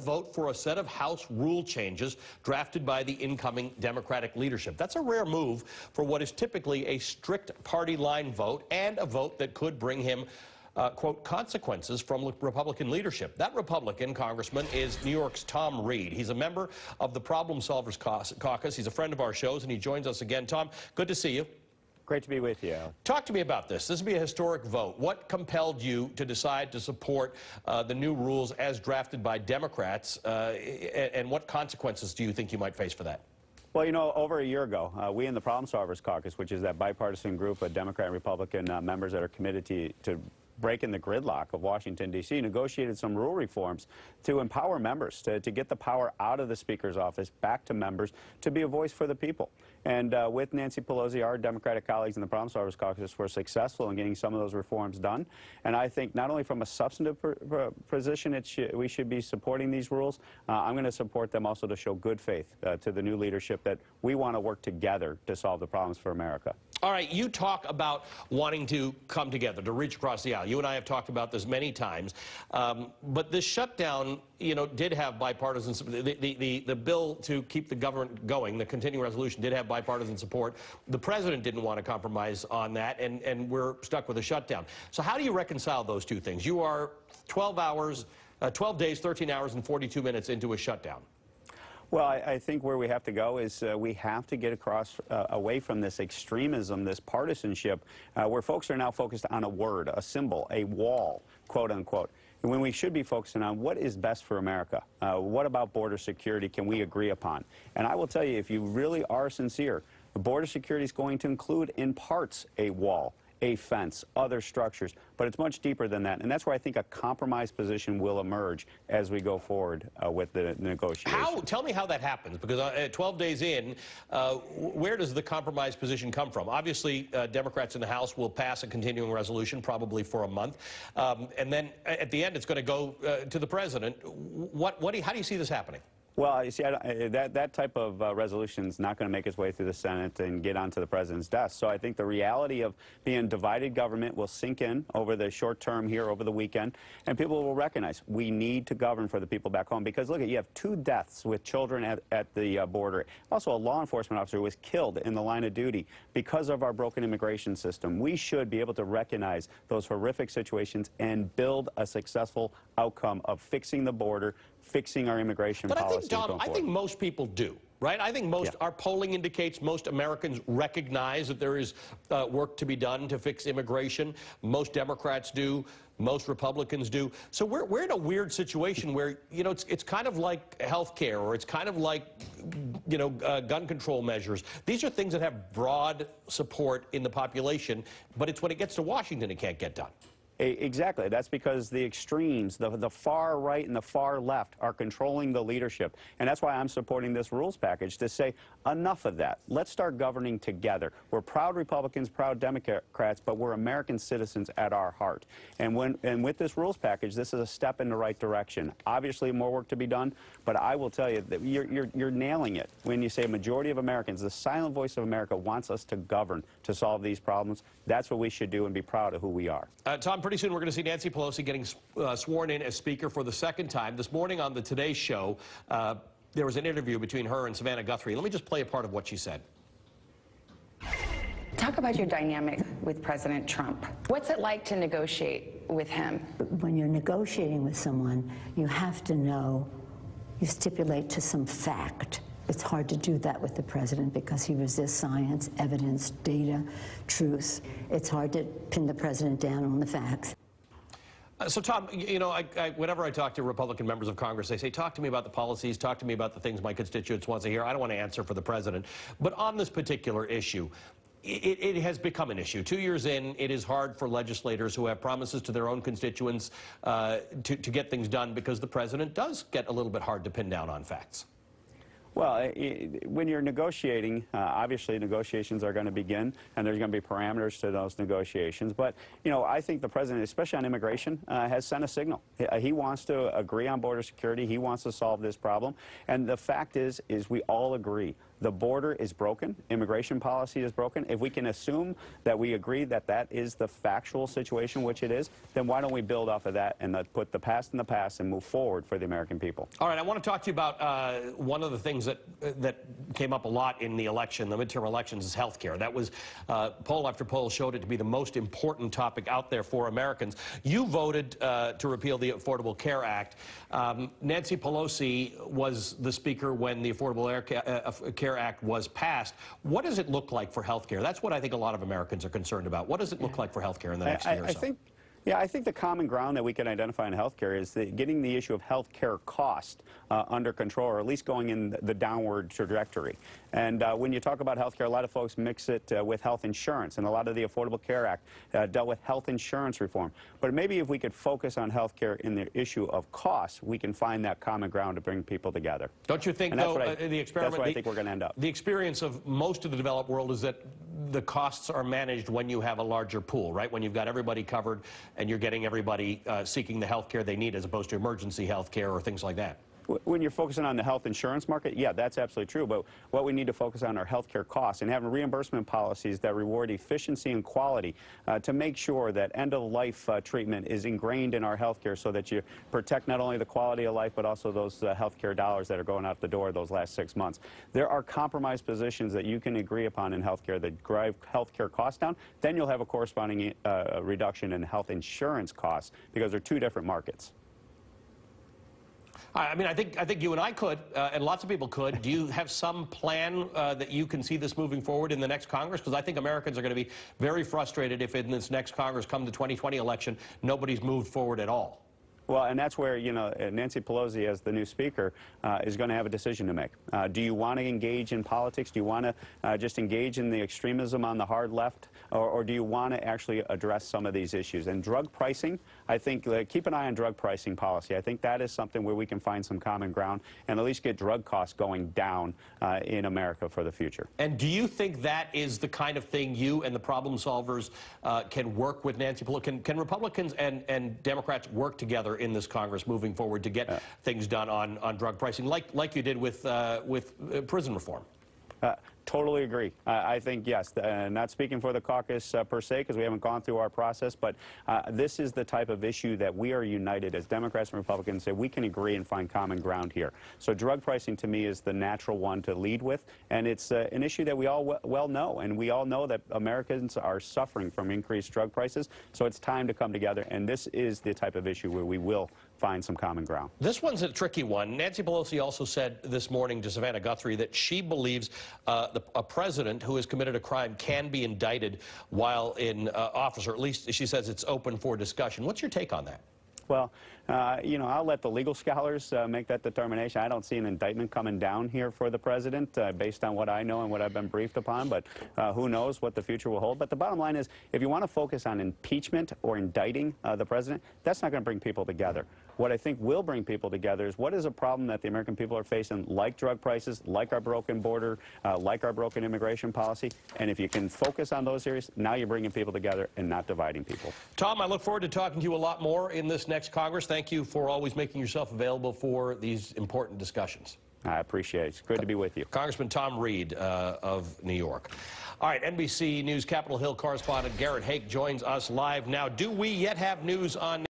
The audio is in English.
vote for a set of House rule changes drafted by the incoming Democratic leadership. That's a rare move for what is typically a strict party line vote, and a vote that could bring him quote, consequences from Republican leadership. That Republican congressman is New York's Tom Reed. He's a member of the Problem Solvers Caucus. He's a friend of our shows, and he joins us again. Tom, good to see you. Great to be with you. Talk to me about this. This will be a historic vote. What compelled you to decide to support the new rules as drafted by Democrats, and what consequences do you think you might face for that? Well, you know, over a year ago, we in the Problem Solvers Caucus, which is that bipartisan group of Democrat and Republican members that are committed to breaking the gridlock of Washington, D.C., negotiated some rule reforms to empower members, to get the power out of the Speaker's office, back to members, to be a voice for the people. And with Nancy Pelosi, our Democratic colleagues in the Problem Solvers Caucus were successful in getting some of those reforms done. And I think not only from a substantive position we should be supporting these rules, I'm going to support them also to show good faith to the new leadership that we want to work together to solve the problems for America. All right, you talk about wanting to come together, to reach across the aisle. You and I have talked about this many times. But this shutdown, you know, did have bipartisan support. The bill to keep the government going, the continuing resolution, did have bipartisan support. The president didn't want to compromise on that, and we're stuck with a shutdown. So how do you reconcile those two things? You are 12 days, 13 hours, and 42 minutes into a shutdown. Well, I think where we have to go is we have to get away from this extremism, this partisanship, where folks are now focused on a word, a symbol, a wall, quote unquote. And when we should be focusing on what is best for America, what about border security can we agree upon? And I will tell you, if you really are sincere, the border security is going to include in parts a wall, a fence, other structures, but it's much deeper than that. And that's where I think a compromise position will emerge as we go forward with the negotiations. Tell me how that happens, because 12 days in, where does the compromise position come from? Obviously, Democrats in the House will pass a continuing resolution, probably for a month, and then at the end it's going to go to the president. How do you see this happening? Well, you see, that type of resolution is not going to make its way through the Senate and get onto the president's desk. So I think the reality of being divided government will sink in over the short term here, over the weekend, and people will recognize we need to govern for the people back home. Because, look, you have 2 deaths with children at the border. Also, a law enforcement officer was killed in the line of duty because of our broken immigration system. We should be able to recognize those horrific situations and build a successful outcome of fixing the border, fixing our immigration policy. But I think, Tom, I think most people do, right? I think our polling indicates most Americans recognize that there is work to be done to fix immigration. Most Democrats do. Most Republicans do. So we're in a weird situation where, you know, it's kind of like health care, or it's kind of like, you know, gun control measures. These are things that have broad support in the population, but it's when it gets to Washington it can't get done. Exactly. That's because the extremes, the far right and the far left, are controlling the leadership. And that's why I'm supporting this rules package, to say enough of that. Let's start governing together. We're proud Republicans, proud Democrats, but we're American citizens at our heart. And with this rules package, this is a step in the right direction. Obviously, more work to be done, but I will tell you that you're nailing it when you say a majority of Americans, the silent voice of America, wants us to govern to solve these problems. That's what we should do, and be proud of who we are. Tom, pretty soon we're going to see Nancy Pelosi getting sworn in as Speaker for the 2nd time. This morning on the Today Show, there was an interview between her and Savannah Guthrie. Let me just play a part of what she said. Talk about your dynamic with President Trump. What's it like to negotiate with him? When you're negotiating with someone, you have to know, you stipulate to some fact. It's hard to do that with the president because he resists science, evidence, data, truth. It's hard to pin the president down on the facts. So, Tom, you know, whenever I talk to Republican members of Congress, they say, talk to me about the policies, talk to me about the things my constituents want to hear. I don't want to answer for the president. But on this particular issue, it has become an issue. 2 years in, it is hard for legislators who have promises to their own constituents to get things done, because the president does get a little bit hard to pin down on facts. Well, when you're negotiating, obviously negotiations are going to begin, and there's going to be parameters to those negotiations. But, you know, I think the president, especially on immigration, has sent a signal. He wants to agree on border security. He wants to solve this problem. And the fact is we all agree The border is broken. Immigration policy is broken. If we can assume that we agree that that is the factual situation, which it is, then why don't we build off of that and put the past in the past and move forward for the American people? All right, I want to talk to you about one of the things that came up a lot in the election, the midterm elections, is health care. That was, poll after poll showed it to be the most important topic out there for Americans. You voted to repeal the Affordable Care Act. Nancy Pelosi was the speaker when the Affordable Care Act was passed. What does it look like for health care? That's what I think a lot of Americans are concerned about. What does it look like for health care in the next year or so? I think the common ground that we can identify in healthcare is getting the issue of healthcare cost under control, or at least going in the downward trajectory. And when you talk about healthcare, a lot of folks mix it with health insurance, and a lot of the Affordable Care Act dealt with health insurance reform. But maybe if we could focus on healthcare in the issue of cost, we can find that common ground to bring people together. Don't you think, though, the experiment... That's where I think we're going to end up. The experience of most of the developed world is that the costs are managed when you have a larger pool, right? When you've got everybody covered and you're getting everybody seeking the health care they need, as opposed to emergency health care or things like that. When you're focusing on the health insurance market, yeah, that's absolutely true. But what we need to focus on are healthcare costs and having reimbursement policies that reward efficiency and quality to make sure that end-of-life treatment is ingrained in our healthcare, so that you protect not only the quality of life but also those healthcare dollars that are going out the door those last 6 months. There are compromise positions that you can agree upon in healthcare that drive healthcare costs down. Then you'll have a corresponding reduction in health insurance costs, because they're two different markets. I mean, I think you and I could, and lots of people could. Do you have some plan that you can see this moving forward in the next Congress? Because I think Americans are going to be very frustrated if in this next Congress, come the 2020 election, nobody's moved forward at all. Well, and that's where, Nancy Pelosi, as the new speaker, is going to have a decision to make. Do you want to engage in politics? Do you want to just engage in the extremism on the hard left? Or do you want to actually address some of these issues? And drug pricing, I think, keep an eye on drug pricing policy. I think that is something where we can find some common ground and at least get drug costs going down in America for the future. And do you think that is the kind of thing you and the problem solvers can work with Nancy Pelosi? Can Republicans and Democrats work together in this Congress moving forward to get things done on drug pricing, like you did with prison reform? Totally agree. I think, yes, not speaking for the caucus per se, because we haven't gone through our process, but this is the type of issue that we are united as Democrats and Republicans say we can agree and find common ground here. So drug pricing, to me, is the natural one to lead with, and it's an issue that we all well know, and we all know that Americans are suffering from increased drug prices, so it's time to come together, and this is the type of issue where we will find some common ground. This one's a tricky one. Nancy Pelosi also said this morning to Savannah Guthrie that she believes a president who has committed a crime can be indicted while in office, or at least she says it's open for discussion. What's your take on that? Well, I'll let the legal scholars make that determination. I don't see an indictment coming down here for the president based on what I know and what I've been briefed upon, but who knows what the future will hold. But the bottom line is, if you want to focus on impeachment or indicting the president, that's not going to bring people together. What I think will bring people together is what is a problem that the American people are facing, like drug prices, like our broken border, like our broken immigration policy. And if you can focus on those areas, now you're bringing people together and not dividing people. Tom, I look forward to talking to you a lot more in this next Congress. Thank you for always making yourself available for these important discussions. I appreciate it. It's good to be with you. Congressman Tom Reed of New York. All right, NBC News Capitol Hill correspondent Garrett Hake joins us live now. Do we yet have news on